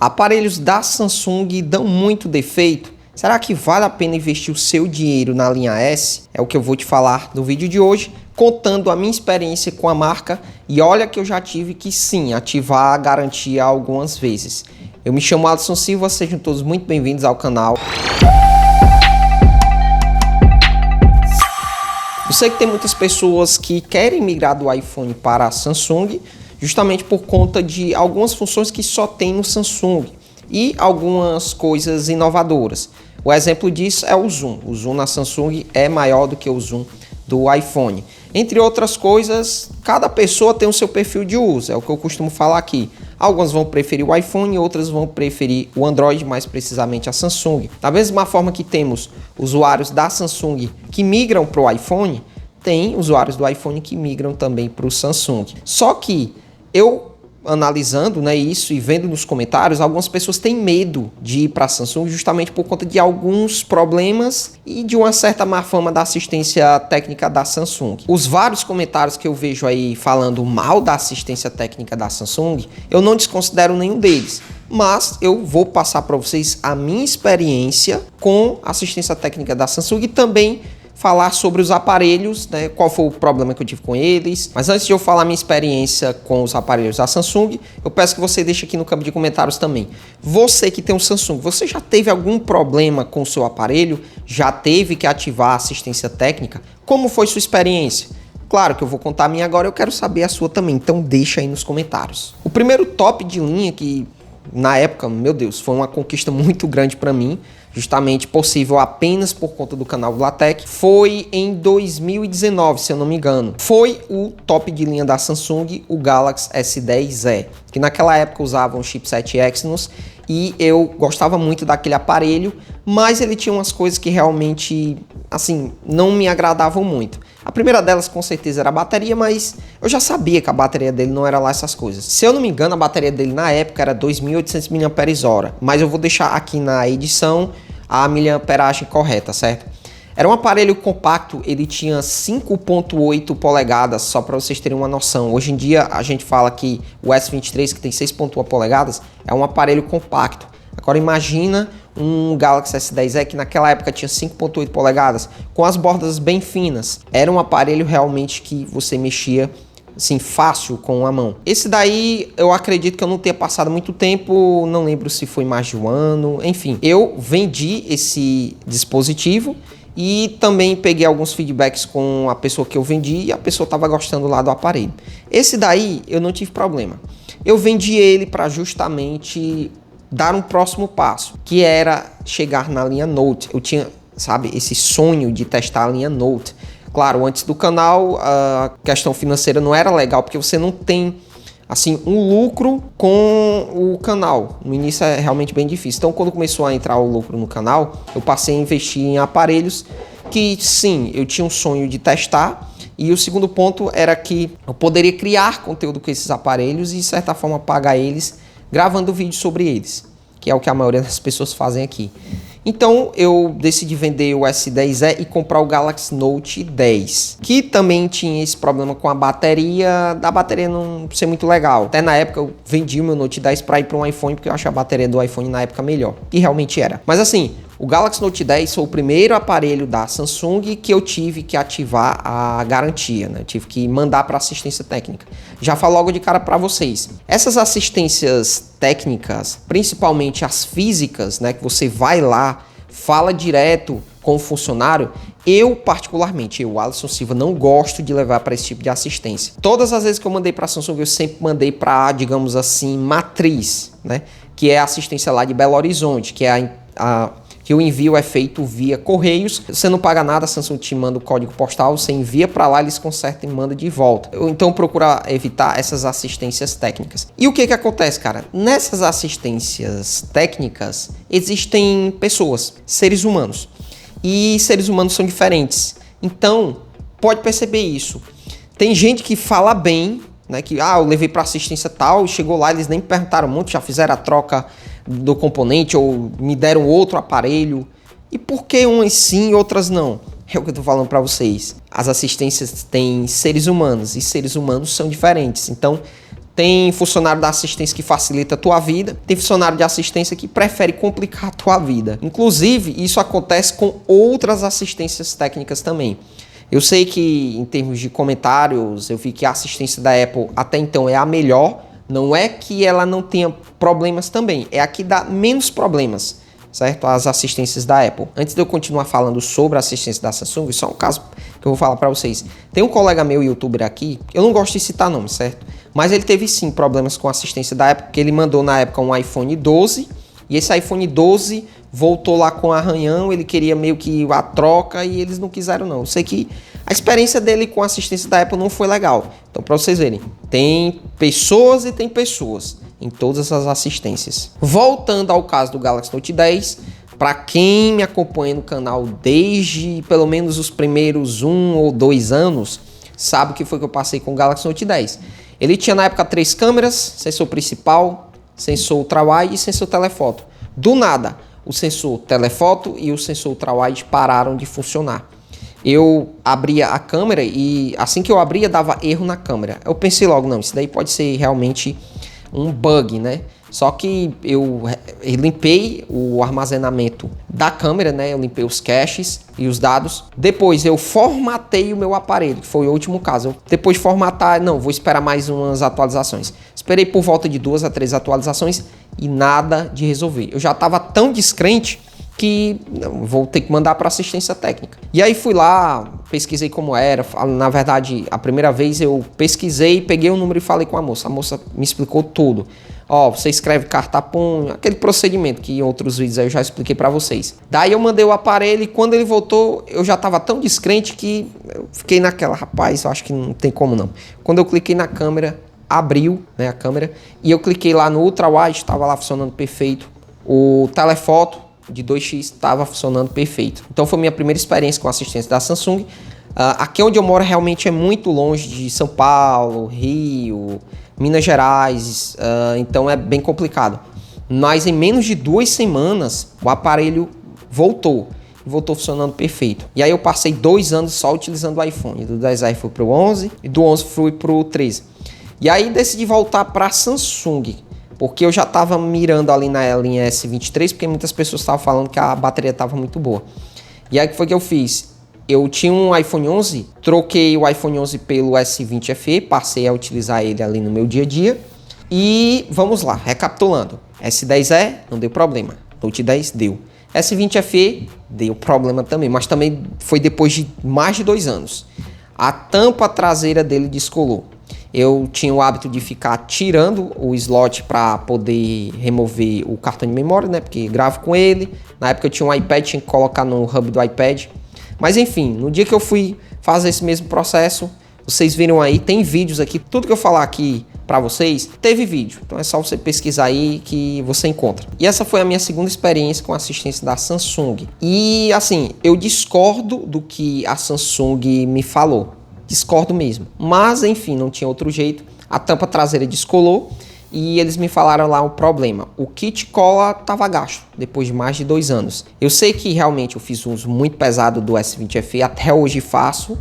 Aparelhos da Samsung dão muito defeito? Será que vale a pena investir o seu dinheiro na linha S? É o que eu vou te falar no vídeo de hoje, contando a minha experiência com a marca. E olha que eu já tive que sim, ativar a garantia algumas vezes. Eu me chamo Alisson Silva, sejam todos muito bem-vindos ao canal. Eu sei que tem muitas pessoas que querem migrar do iPhone para a Samsung, justamente por conta de algumas funções que só tem no Samsung e algumas coisas inovadoras. O exemplo disso é o zoom. O zoom na Samsung é maior do que o zoom do iPhone. Entre outras coisas, cada pessoa tem o seu perfil de uso, é o que eu costumo falar aqui. Algumas vão preferir o iPhone, outras vão preferir o Android, mais precisamente a Samsung. Da mesma forma que temos usuários da Samsung que migram para o iPhone, tem usuários do iPhone que migram também para o Samsung. Só que eu analisando, isso e vendo nos comentários, algumas pessoas têm medo de ir para a Samsung justamente por conta de alguns problemas e de uma certa má fama da assistência técnica da Samsung. Os vários comentários que eu vejo aí falando mal da assistência técnica da Samsung, eu não desconsidero nenhum deles, mas eu vou passar para vocês a minha experiência com a assistência técnica da Samsung e também falar sobre os aparelhos, qual foi o problema que eu tive com eles. Mas antes de eu falar minha experiência com os aparelhos da Samsung, eu peço que você deixe aqui no campo de comentários também. Você que tem um Samsung, você já teve algum problema com o seu aparelho? Já teve que ativar a assistência técnica? Como foi sua experiência? Claro que eu vou contar a minha agora, eu quero saber a sua também, então deixa aí nos comentários. O primeiro top de linha que na época, meu Deus, foi uma conquista muito grande para mim, justamente possível apenas por conta do canal Vlatech, foi em 2019, se eu não me engano. Foi o top de linha da Samsung, o Galaxy S10e, que naquela época usava um chipset Exynos e eu gostava muito daquele aparelho, mas ele tinha umas coisas que realmente, não me agradavam muito. A primeira delas com certeza era a bateria, mas eu já sabia que a bateria dele não era lá essas coisas. Se eu não me engano, a bateria dele na época era 2.800 mAh, mas eu vou deixar aqui na edição a miliamperagem correta, certo? Era um aparelho compacto, ele tinha 5.8 polegadas, só para vocês terem uma noção. Hoje em dia a gente fala que o S23, que tem 6.1 polegadas, é um aparelho compacto. Agora imagina um Galaxy S10e que naquela época tinha 5.8 polegadas, com as bordas bem finas. Era um aparelho realmente que você mexia fácil com a mão. Esse daí eu acredito que eu não tenha passado muito tempo, não lembro se foi mais de um ano, enfim. Eu vendi esse dispositivo e também peguei alguns feedbacks com a pessoa que eu vendi e a pessoa estava gostando lá do aparelho. Esse daí eu não tive problema. Eu vendi ele para justamente dar um próximo passo, que era chegar na linha Note. Eu tinha, esse sonho de testar a linha Note. Claro, antes do canal, a questão financeira não era legal, porque você não tem, um lucro com o canal. No início é realmente bem difícil. Então, quando começou a entrar o lucro no canal, eu passei a investir em aparelhos que, sim, eu tinha um sonho de testar. E o segundo ponto era que eu poderia criar conteúdo com esses aparelhos e, de certa forma, pagar eles gravando vídeo sobre eles, que é o que a maioria das pessoas fazem aqui. Então eu decidi vender o S10e e comprar o Galaxy Note 10, que também tinha esse problema com a bateria, da bateria não ser muito legal. Até na época eu vendi o meu Note 10 para ir para um iPhone, porque eu achei a bateria do iPhone na época melhor, e realmente era. Mas o Galaxy Note 10 foi o primeiro aparelho da Samsung que eu tive que ativar a garantia, Eu tive que mandar para assistência técnica. Já falo logo de cara para vocês. Essas assistências técnicas, principalmente as físicas, que você vai lá, fala direto com o funcionário, eu particularmente, Alisson Silva, não gosto de levar para esse tipo de assistência. Todas as vezes que eu mandei para a Samsung, eu sempre mandei para, digamos assim, matriz, que é a assistência lá de Belo Horizonte, que é que o envio é feito via correios, você não paga nada, a Samsung te manda o código postal, você envia para lá, eles consertam e mandam de volta. Então procura evitar essas assistências técnicas. E o que acontece, cara? Nessas assistências técnicas existem pessoas, seres humanos. E seres humanos são diferentes. Então, pode perceber isso. Tem gente que fala bem, que eu levei para assistência tal, chegou lá, eles nem me perguntaram muito, já fizeram a troca do componente ou me deram outro aparelho. E por que umas sim e outras não? É o que eu tô falando para vocês. As assistências têm seres humanos e seres humanos são diferentes. Então, Tem funcionário da assistência que facilita a tua vida, tem funcionário de assistência que prefere complicar a tua vida. Inclusive, isso acontece com outras assistências técnicas também. Eu sei que em termos de comentários, eu vi que a assistência da Apple até então é a melhor. Não é que ela não tenha problemas também, é a que dá menos problemas, certo? As assistências da Apple. Antes de eu continuar falando sobre a assistência da Samsung, só um caso que eu vou falar para vocês. Tem um colega meu, youtuber aqui, eu não gosto de citar nome, certo? Mas ele teve sim problemas com a assistência da Apple, porque ele mandou na época um iPhone 12, e esse iPhone 12 voltou lá com arranhão, ele queria meio que a troca e eles não quiseram não. Eu sei que a experiência dele com a assistência da Apple não foi legal. Então, para vocês verem, tem pessoas e tem pessoas em todas as assistências. Voltando ao caso do Galaxy Note 10, para quem me acompanha no canal desde pelo menos os primeiros 1 ou 2 anos, sabe o que foi que eu passei com o Galaxy Note 10. Ele tinha na época 3 câmeras, sensor principal, sensor ultrawide e sensor telefoto. Do nada, o sensor telefoto e o sensor ultrawide pararam de funcionar. Eu abria a câmera e assim que eu abria dava erro na câmera. Eu pensei logo, não, isso daí pode ser realmente um bug, né? Só que eu limpei o armazenamento da câmera, né? Eu limpei os caches e os dados. Depois eu formatei o meu aparelho, que foi o último caso. Depois de formatar, não, vou esperar mais umas atualizações. Esperei por volta de 2 a 3 atualizações e nada de resolver. Eu já estava tão descrente que não, vou ter que mandar para assistência técnica. E aí fui lá, pesquisei como era. Na verdade, a primeira vez eu pesquisei, peguei o número e falei com a moça. A moça me explicou tudo. Ó, você escreve carta-punho, aquele procedimento que em outros vídeos eu já expliquei para vocês. Daí eu mandei o aparelho e quando ele voltou, eu já estava tão descrente que eu fiquei naquela, rapaz, eu acho que não tem como não. Quando eu cliquei na câmera, abriu, né, a câmera, e eu cliquei lá no ultrawide, estava lá funcionando perfeito. O telefoto de 2x estava funcionando perfeito. Então foi minha primeira experiência com a assistência da Samsung. Aqui onde eu moro realmente é muito longe de São Paulo, Rio, Minas Gerais, então é bem complicado. Mas em menos de 2 semanas o aparelho voltou funcionando perfeito. E aí eu passei 2 anos só utilizando o iPhone. Do 10i fui para o 11 e do 11 fui para o 13. E aí decidi voltar para a Samsung, porque eu já estava mirando ali na linha S23, porque muitas pessoas estavam falando que a bateria estava muito boa. E aí o que foi que eu fiz? Eu tinha um iPhone 11, troquei o iPhone 11 pelo S20 FE, passei a utilizar ele ali no meu dia a dia. E vamos lá, recapitulando. S10e não deu problema, Note 10 deu. S20 FE deu problema também, mas também foi depois de mais de 2 anos. A tampa traseira dele descolou. Eu tinha o hábito de ficar tirando o slot para poder remover o cartão de memória, né? Porque gravo com ele. Na época eu tinha um iPad, tinha que colocar no hub do iPad. Mas enfim, no dia que eu fui fazer esse mesmo processo, vocês viram aí, tem vídeos aqui. Tudo que eu falar aqui para vocês, teve vídeo. Então é só você pesquisar aí que você encontra. E essa foi a minha segunda experiência com a assistência da Samsung. E assim, eu discordo do que a Samsung me falou. Discordo mesmo. Mas, enfim, não tinha outro jeito. A tampa traseira descolou e eles me falaram lá o problema. O kit cola estava gasto depois de mais de 2 anos. Eu sei que realmente eu fiz um uso muito pesado do S20 FE, até hoje faço,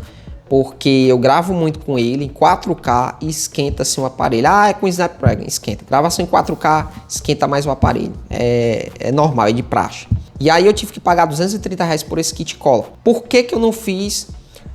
porque eu gravo muito com ele em 4K e esquenta-se o aparelho. É com Snapdragon, esquenta. Gravação em 4K, esquenta mais o aparelho. É normal, é de praxe. E aí eu tive que pagar R$230 por esse kit cola. Por que eu não fiz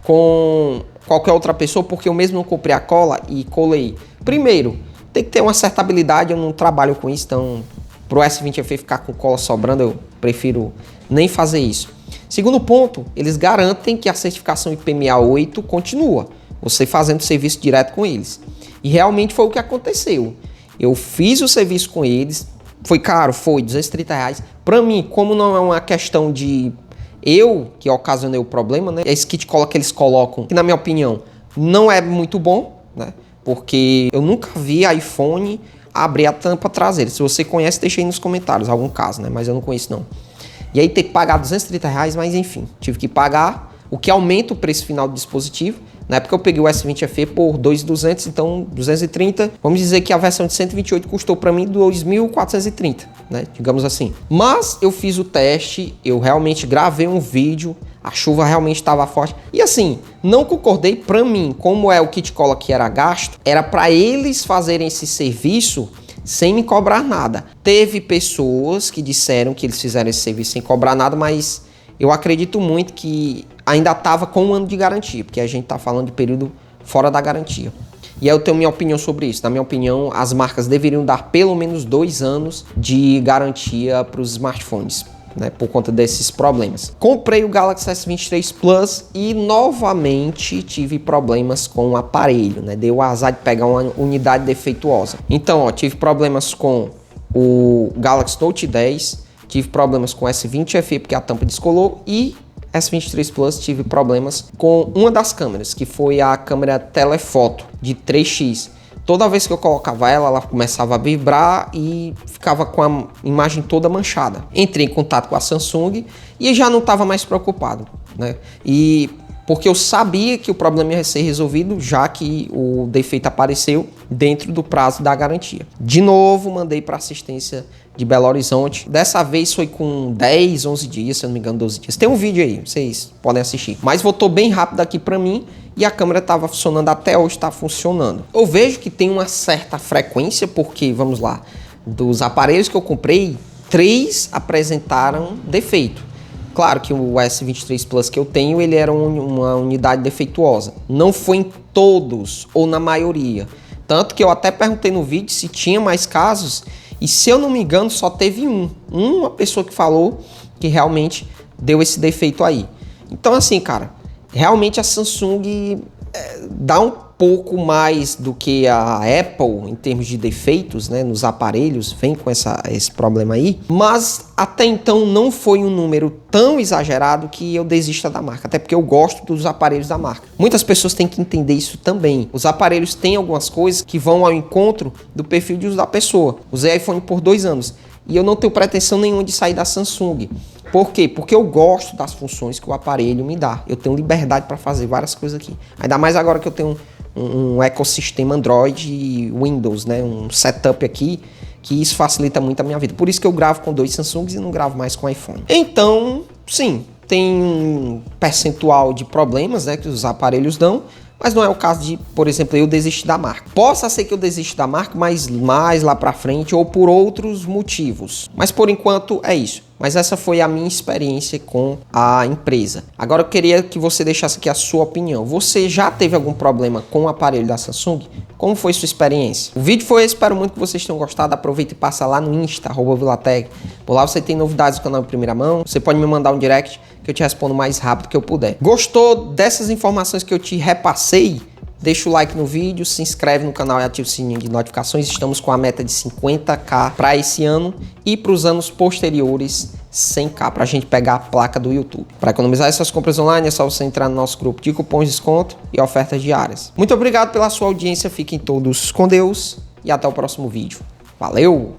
com qualquer outra pessoa? Porque eu mesmo não comprei a cola e colei. Primeiro, tem que ter uma certa habilidade, eu não trabalho com isso, então pro S20 FE ficar com cola sobrando, eu prefiro nem fazer isso. Segundo ponto, eles garantem que a certificação IP68 continua, você fazendo serviço direto com eles. E realmente foi o que aconteceu. Eu fiz o serviço com eles, foi caro, foi R$230. Para mim, como não é uma questão de eu que ocasionei o problema, né? Esse kit cola que eles colocam, que na minha opinião não é muito bom, né? Porque eu nunca vi iPhone abrir a tampa traseira. Se você conhece, deixa aí nos comentários algum caso, né? Mas eu não conheço não. E aí ter que pagar R$230, mas enfim, tive que pagar, o que aumenta o preço final do dispositivo. Na época eu peguei o S20 FE por 2.200, então 230. Vamos dizer que a versão de 128 custou para mim 2.430, né? Digamos assim. Mas eu fiz o teste, eu realmente gravei um vídeo, a chuva realmente estava forte. E assim, não concordei. Para mim, como é o kit cola que era gasto, era para eles fazerem esse serviço sem me cobrar nada. Teve pessoas que disseram que eles fizeram esse serviço sem cobrar nada, mas eu acredito muito que ainda estava com 1 ano de garantia, porque a gente está falando de período fora da garantia. E aí eu tenho minha opinião sobre isso. Na minha opinião, as marcas deveriam dar pelo menos 2 anos de garantia para os smartphones, né, por conta desses problemas. Comprei o Galaxy S23 Plus e novamente tive problemas com o aparelho, né? Deu o azar de pegar uma unidade defeituosa. Então, ó, tive problemas com o Galaxy Note 10, tive problemas com o S20 FE porque a tampa descolou, e S23 Plus tive problemas com uma das câmeras, que foi a câmera telefoto de 3x. Toda vez que eu colocava ela começava a vibrar e ficava com a imagem toda manchada. Entrei em contato com a Samsung e já não estava mais preocupado, né? E porque eu sabia que o problema ia ser resolvido, já que o defeito apareceu dentro do prazo da garantia. De novo, mandei para assistência de Belo Horizonte. Dessa vez foi com 10, 11 dias, se eu não me engano, 12 dias. Tem um vídeo aí, vocês podem assistir. Mas voltou bem rápido aqui para mim e a câmera estava funcionando, até hoje está funcionando. Eu vejo que tem uma certa frequência, porque, vamos lá, dos aparelhos que eu comprei, 3 apresentaram defeito. Claro que o S23 Plus que eu tenho, ele era uma unidade defeituosa. Não foi em todos ou na maioria. Tanto que eu até perguntei no vídeo se tinha mais casos e, se eu não me engano, só teve uma pessoa que falou que realmente deu esse defeito aí. Então assim, cara, realmente a Samsung dá um pouco mais do que a Apple em termos de defeitos, né, nos aparelhos, vem com esse problema aí, mas até então não foi um número tão exagerado que eu desista da marca, até porque eu gosto dos aparelhos da marca. Muitas pessoas têm que entender isso também. Os aparelhos têm algumas coisas que vão ao encontro do perfil de uso da pessoa. Usei iPhone por 2 anos e eu não tenho pretensão nenhuma de sair da Samsung. Por quê? Porque eu gosto das funções que o aparelho me dá. Eu tenho liberdade para fazer várias coisas aqui. Ainda mais agora que eu tenho um ecossistema Android e Windows, né? Um setup aqui, que isso facilita muito a minha vida. Por isso que eu gravo com 2 Samsungs e não gravo mais com iPhone. Então, sim, tem um percentual de problemas, né, que os aparelhos dão, mas não é o caso de, por exemplo, eu desistir da marca. Possa ser que eu desista da marca, mas mais lá pra frente ou por outros motivos. Mas por enquanto é isso. Mas essa foi a minha experiência com a empresa. Agora eu queria que você deixasse aqui a sua opinião. Você já teve algum problema com o aparelho da Samsung? Como foi sua experiência? O vídeo foi esse, espero muito que vocês tenham gostado. Aproveita e passa lá no Insta, @Vilatec. Por lá você tem novidades do canal em primeira mão. Você pode me mandar um direct que eu te respondo o mais rápido que eu puder. Gostou dessas informações que eu te repassei? Deixa o like no vídeo, se inscreve no canal e ativa o sininho de notificações. Estamos com a meta de 50k para esse ano e para os anos posteriores 100k, para a gente pegar a placa do YouTube. Para economizar essas compras online é só você entrar no nosso grupo de cupons de desconto e ofertas diárias. Muito obrigado pela sua audiência, fiquem todos com Deus e até o próximo vídeo. Valeu!